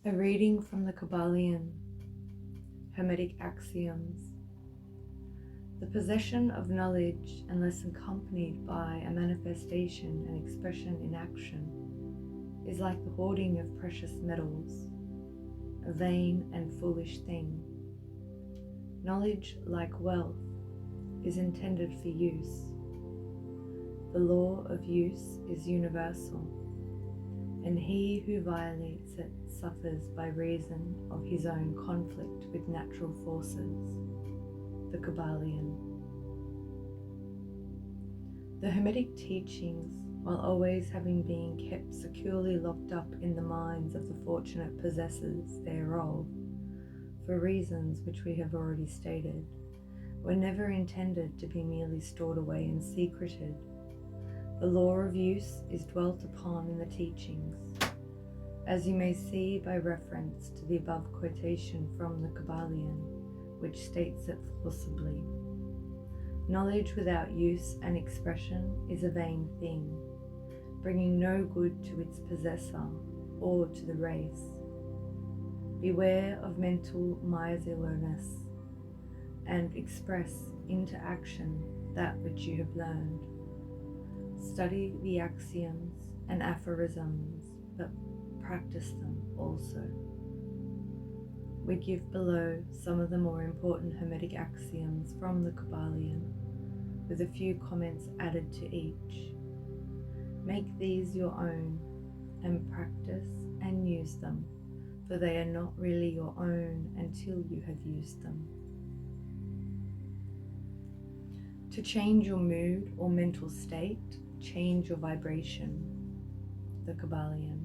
A reading from the Kybalion, Hermetic Axioms. The possession of knowledge, unless accompanied by a manifestation and expression in action, is like the hoarding of precious metals, a vain and foolish thing. Knowledge, like wealth, is intended for use. The law of use is universal, and he who violates it suffers by reason of his own conflict with natural forces. The Kybalion. The Hermetic teachings, while always having been kept securely locked up in the minds of the fortunate possessors thereof, for reasons which we have already stated, were never intended to be merely stored away and secreted. The law of use is dwelt upon in the teachings, as you may see by reference to the above quotation from the Kybalion, which states it forcibly. Knowledge without use and expression is a vain thing, bringing no good to its possessor or to the race. Beware of mental miserliness, and express into action that which you have learned. Study the axioms and aphorisms, but practice them also. We give below some of the more important Hermetic axioms from the Kybalion, with a few comments added to each. Make these your own, and practice and use them, for they are not really your own until you have used them. To change your mood or mental state, change your vibration. The Kybalion.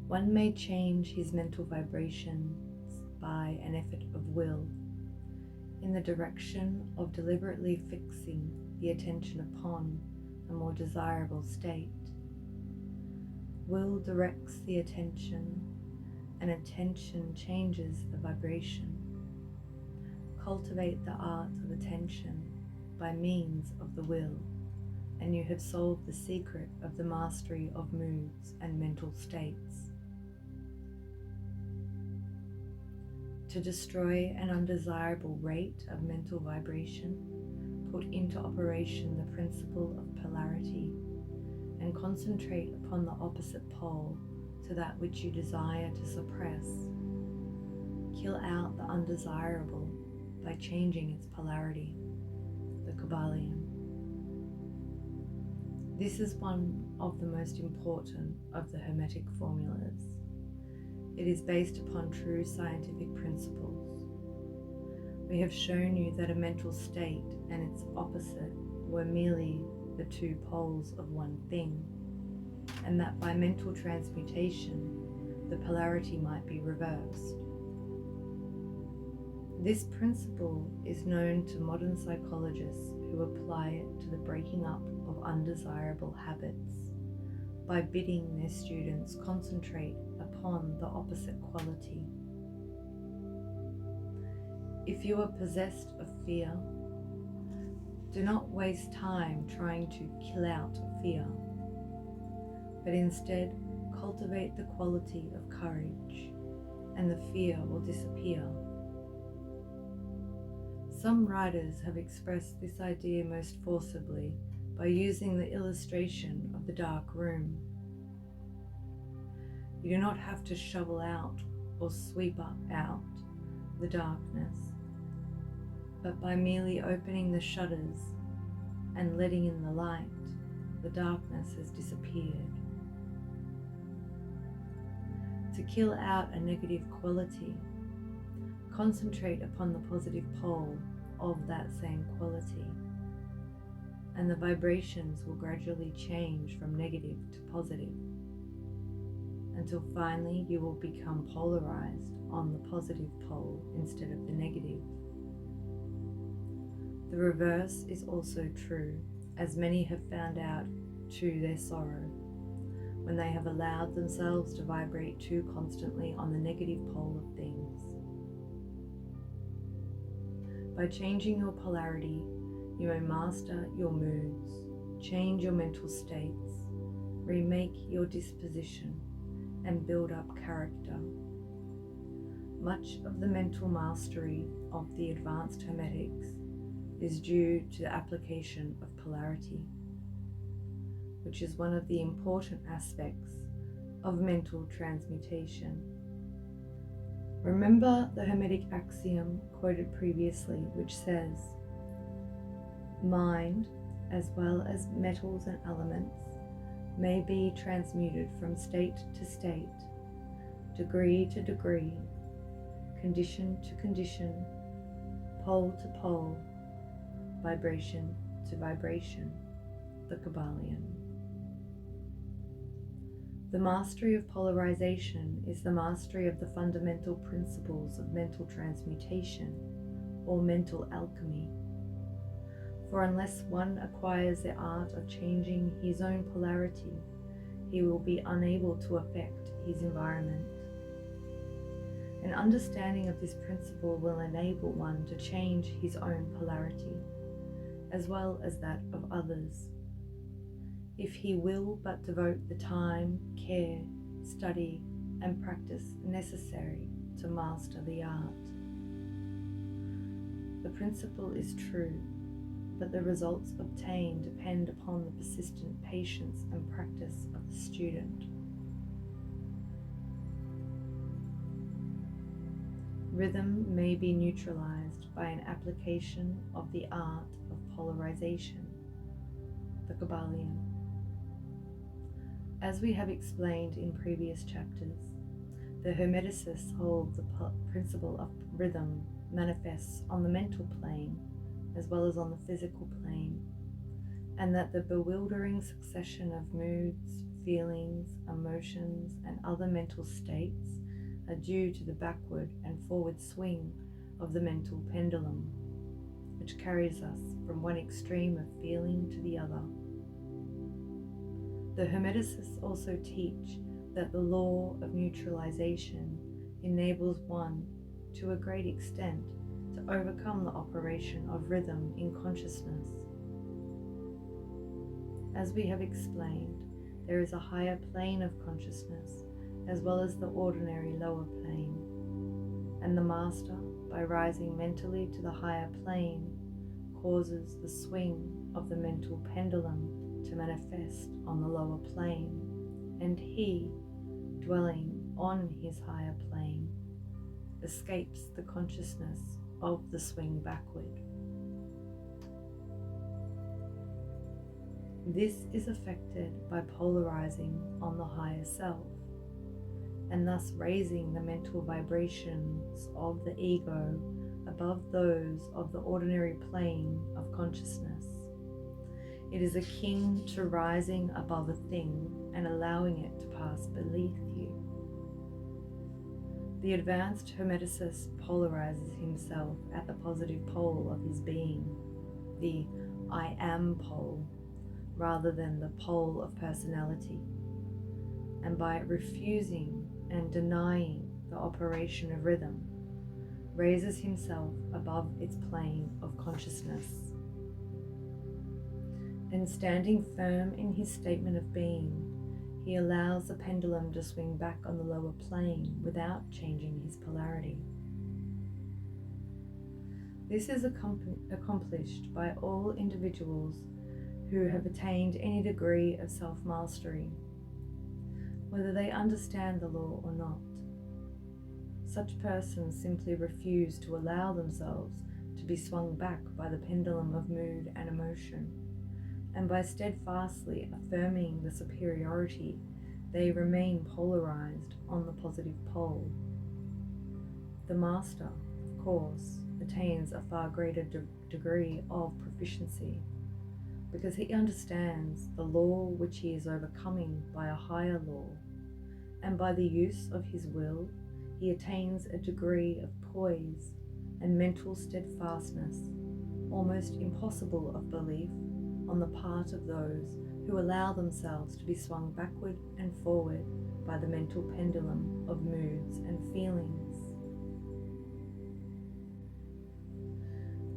One may change his mental vibrations by an effort of will, in the direction of deliberately fixing the attention upon a more desirable state. Will directs the attention, and attention changes the vibration. Cultivate the art of attention by means of the will, and you have solved the secret of the mastery of moods and mental states. To destroy an undesirable rate of mental vibration, put into operation the principle of polarity, and concentrate upon the opposite pole to that which you desire to suppress. Kill out the undesirable by changing its polarity. The Kybalion. This is one of the most important of the Hermetic formulas. It is based upon true scientific principles. We have shown you that a mental state and its opposite were merely the two poles of one thing, and that by mental transmutation, the polarity might be reversed. This principle is known to modern psychologists who apply it to the breaking up of undesirable habits by bidding their students concentrate upon the opposite quality. If you are possessed of fear, do not waste time trying to kill out fear, but instead cultivate the quality of courage, and the fear will disappear. Some writers have expressed this idea most forcibly by using the illustration of the dark room. You do not have to shovel out or sweep out the darkness, but by merely opening the shutters and letting in the light, the darkness has disappeared. To kill out a negative quality, concentrate upon the positive pole of that same quality, and the vibrations will gradually change from negative to positive, until finally you will become polarized on the positive pole instead of the negative. The reverse is also true, as many have found out to their sorrow, when they have allowed themselves to vibrate too constantly on the negative pole of things. By changing your polarity, you may master your moods, change your mental states, remake your disposition, and build up character. Much of the mental mastery of the advanced Hermetics is due to the application of polarity, which is one of the important aspects of mental transmutation. Remember the Hermetic axiom quoted previously, which says, "Mind, as well as metals and elements, may be transmuted from state to state, degree to degree, condition to condition, pole to pole, vibration to vibration." The Kybalion. The mastery of polarization is the mastery of the fundamental principles of mental transmutation, or mental alchemy. For unless one acquires the art of changing his own polarity, he will be unable to affect his environment. An understanding of this principle will enable one to change his own polarity, as well as that of others, if he will but devote the time, care, study, and practice necessary to master the art. The principle is true, but the results obtained depend upon the persistent patience and practice of the student. Rhythm may be neutralized by an application of the art of polarization. The Kybalion. As we have explained in previous chapters, the Hermeticists hold the principle of rhythm manifests on the mental plane as well as on the physical plane, and that the bewildering succession of moods, feelings, emotions, and other mental states are due to the backward and forward swing of the mental pendulum, which carries us from one extreme of feeling to the other. The Hermeticists also teach that the law of neutralization enables one, to a great extent, to overcome the operation of rhythm in consciousness. As we have explained, there is a higher plane of consciousness as well as the ordinary lower plane, and the master, by rising mentally to the higher plane, causes the swing of the mental pendulum to manifest on the lower plane, and he, dwelling on his higher plane, escapes the consciousness of the swing backward. This is effected by polarizing on the higher self, and thus raising the mental vibrations of the ego above those of the ordinary plane of consciousness. It is akin to rising above a thing and allowing it to pass beneath you. The advanced Hermeticist polarizes himself at the positive pole of his being, the I am pole, rather than the pole of personality, and by refusing and denying the operation of rhythm, raises himself above its plane of consciousness. And standing firm in his statement of being, he allows the pendulum to swing back on the lower plane without changing his polarity. This is accomplished by all individuals who have attained any degree of self-mastery, whether they understand the law or not. Such persons simply refuse to allow themselves to be swung back by the pendulum of mood and emotion, and by steadfastly affirming the superiority, they remain polarized on the positive pole. The master, of course, attains a far greater degree of proficiency, because he understands the law which he is overcoming by a higher law, and by the use of his will, he attains a degree of poise and mental steadfastness almost impossible of belief on the part of those who allow themselves to be swung backward and forward by the mental pendulum of moods and feelings.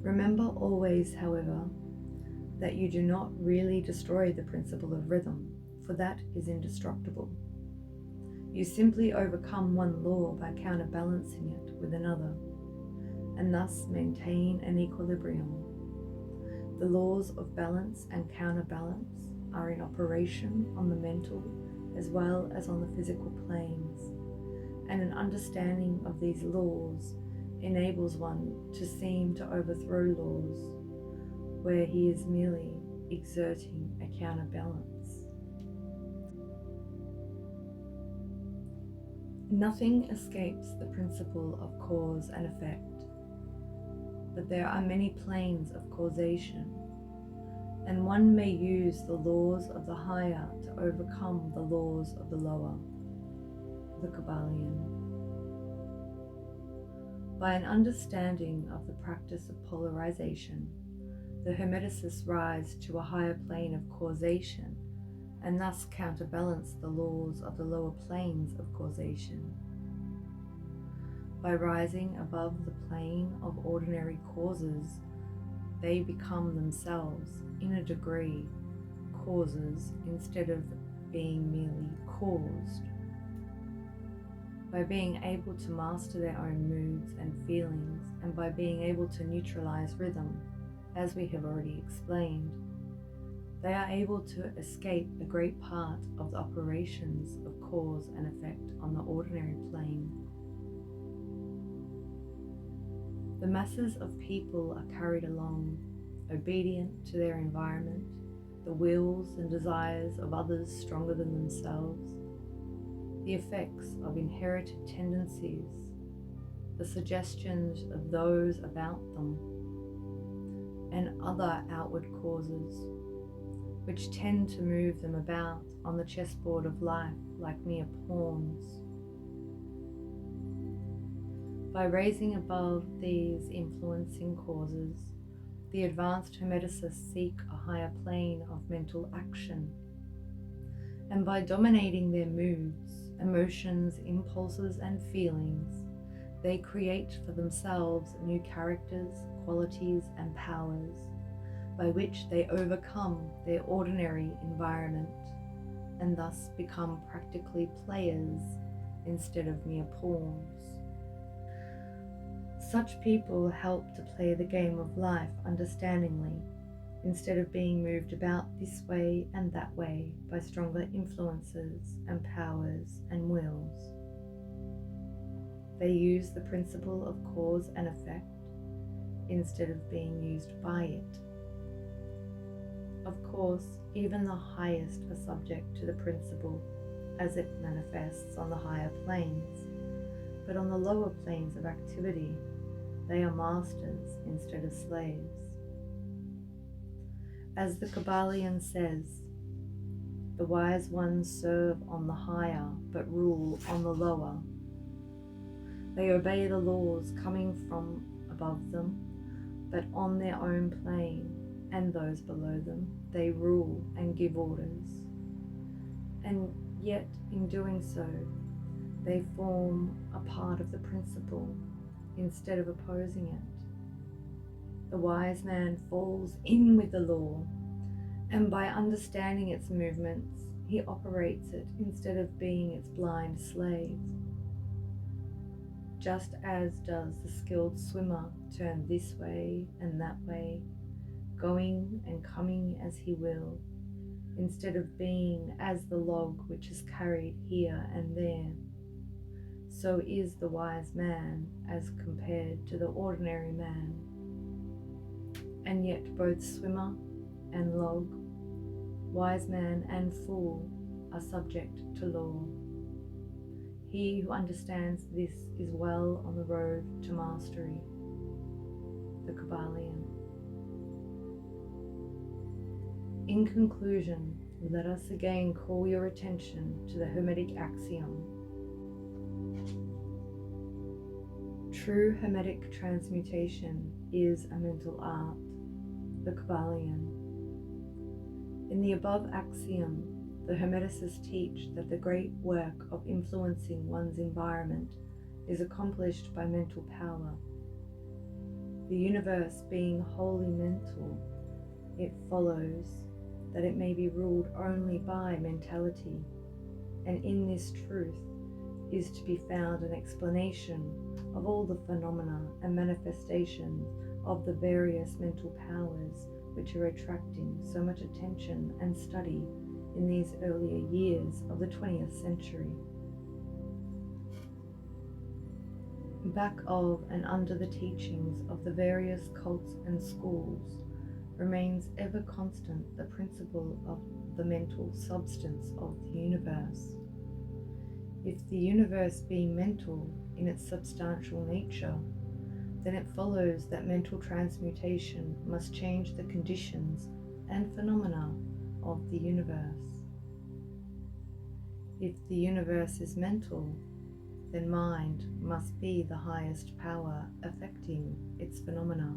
Remember always, however, that you do not really destroy the principle of rhythm, for that is indestructible. You simply overcome one law by counterbalancing it with another, and thus maintain an equilibrium. The laws of balance and counterbalance are in operation on the mental as well as on the physical planes, and an understanding of these laws enables one to seem to overthrow laws where he is merely exerting a counterbalance. Nothing escapes the principle of cause and effect, but there are many planes of causation, and one may use the laws of the higher to overcome the laws of the lower, the Kybalion. By an understanding of the practice of polarization, the Hermeticists rise to a higher plane of causation and thus counterbalance the laws of the lower planes of causation. By rising above the plane of ordinary causes, they become themselves, in a degree, causes instead of being merely caused. By being able to master their own moods and feelings, and by being able to neutralize rhythm, as we have already explained, they are able to escape a great part of the operations of cause and effect on the ordinary plane. The masses of people are carried along, obedient to their environment, the wills and desires of others stronger than themselves, the effects of inherited tendencies, the suggestions of those about them, and other outward causes, which tend to move them about on the chessboard of life like mere pawns. By raising above these influencing causes, the advanced Hermeticists seek a higher plane of mental action, and by dominating their moods, emotions, impulses, and feelings, they create for themselves new characters, qualities, and powers, by which they overcome their ordinary environment, and thus become practically players instead of mere pawns. Such people help to play the game of life understandingly, instead of being moved about this way and that way by stronger influences and powers and wills. They use the principle of cause and effect instead of being used by it. Of course, even the highest are subject to the principle as it manifests on the higher planes, but on the lower planes of activity, they are masters instead of slaves. As the Kybalion says, the wise ones serve on the higher, but rule on the lower. They obey the laws coming from above them, but on their own plane, and those below them, they rule and give orders. And yet, in doing so, they form a part of the principle instead of opposing it. The wise man falls in with the law, and by understanding its movements, he operates it instead of being its blind slave. Just as does the skilled swimmer turn this way and that way, going and coming as he will, instead of being as the log which is carried here and there, so is the wise man as compared to the ordinary man. And yet both swimmer and log, wise man and fool, are subject to law. He who understands this is well on the road to mastery. The Kybalion. In conclusion, let us again call your attention to the Hermetic Axiom. True Hermetic transmutation is a mental art, the Kybalion. In the above axiom, the Hermeticists teach that the great work of influencing one's environment is accomplished by mental power. The universe being wholly mental, it follows that it may be ruled only by mentality, and in this truth, is to be found an explanation of all the phenomena and manifestations of the various mental powers which are attracting so much attention and study in these earlier years of the 20th century. Back of and under the teachings of the various cults and schools remains ever constant the principle of the mental substance of the universe. If the universe be mental in its substantial nature, then it follows that mental transmutation must change the conditions and phenomena of the universe. If the universe is mental, then mind must be the highest power affecting its phenomena.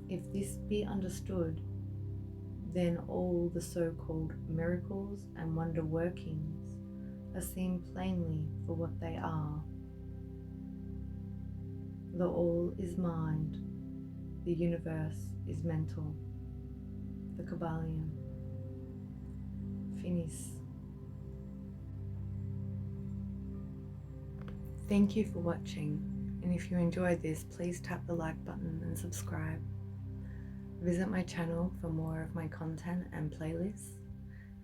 If this be understood, then all the so-called miracles and wonder workings are seen plainly for what they are. The all is mind, the universe is mental. The Kybalion. Finis. Thank you for watching, and if you enjoyed this, please tap the like button and subscribe. Visit my channel for more of my content and playlists,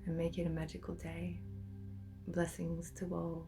and make it a magical day. Blessings to all.